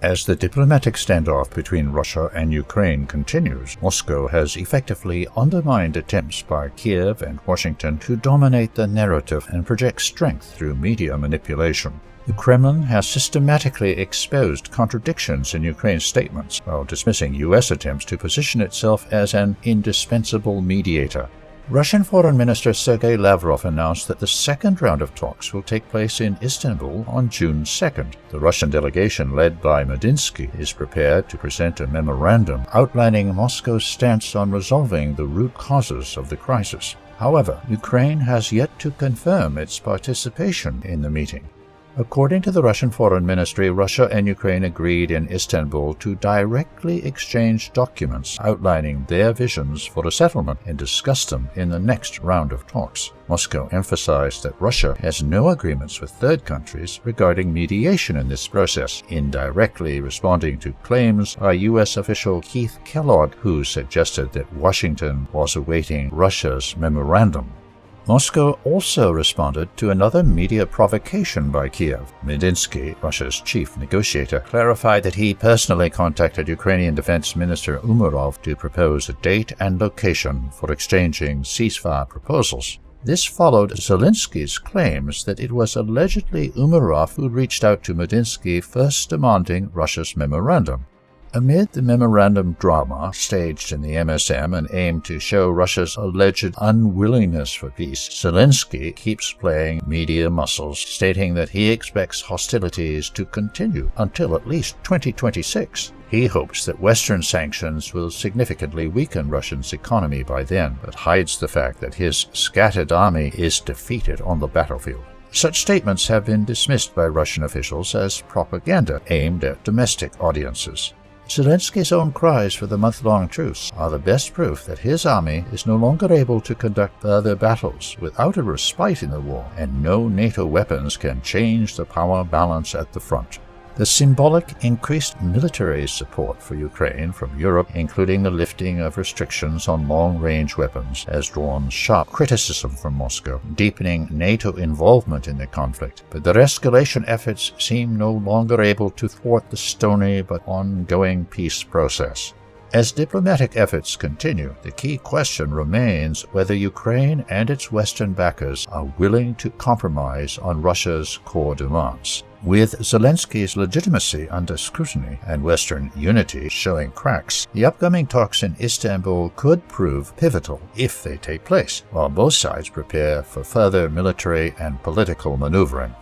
As the diplomatic standoff between Russia and Ukraine continues, Moscow has effectively undermined attempts by Kiev and Washington to dominate the narrative and project strength through media manipulation. The Kremlin has systematically exposed contradictions in Ukraine's statements while dismissing U.S. attempts to position itself as an indispensable mediator. Russian Foreign Minister Sergei Lavrov announced that the second round of talks will take place in Istanbul on June 2nd. The Russian delegation, led by Medinsky, is prepared to present a memorandum outlining Moscow's stance on resolving the root causes of the crisis. However, Ukraine has yet to confirm its participation in the meeting. According to the Russian Foreign Ministry, Russia and Ukraine agreed in Istanbul to directly exchange documents outlining their visions for a settlement and discuss them in the next round of talks. Moscow emphasized that Russia has no agreements with third countries regarding mediation in this process, indirectly responding to claims by U.S. official Keith Kellogg, who suggested that Washington was awaiting Russia's memorandum. Moscow also responded to another media provocation by Kiev. Medinsky, Russia's chief negotiator, clarified that he personally contacted Ukrainian Defense Minister Umerov to propose a date and location for exchanging ceasefire proposals. This followed Zelensky's claims that it was allegedly Umerov who reached out to Medinsky, first demanding Russia's memorandum. Amid the memorandum drama staged in the MSM and aimed to show Russia's alleged unwillingness for peace, Zelensky keeps playing media muscles, stating that he expects hostilities to continue until at least 2026. He hopes that Western sanctions will significantly weaken Russia's economy by then, but hides the fact that his scattered army is defeated on the battlefield. Such statements have been dismissed by Russian officials as propaganda aimed at domestic audiences. Zelensky's own cries for the month-long truce are the best proof that his army is no longer able to conduct further battles without a respite in the war, and no NATO weapons can change the power balance at the front. The symbolic increased military support for Ukraine from Europe, including the lifting of restrictions on long-range weapons, has drawn sharp criticism from Moscow, deepening NATO involvement in the conflict. But their escalation efforts seem no longer able to thwart the stony but ongoing peace process. As diplomatic efforts continue, the key question remains whether Ukraine and its Western backers are willing to compromise on Russia's core demands. With Zelensky's legitimacy under scrutiny and Western unity showing cracks, the upcoming talks in Istanbul could prove pivotal if they take place, while both sides prepare for further military and political maneuvering.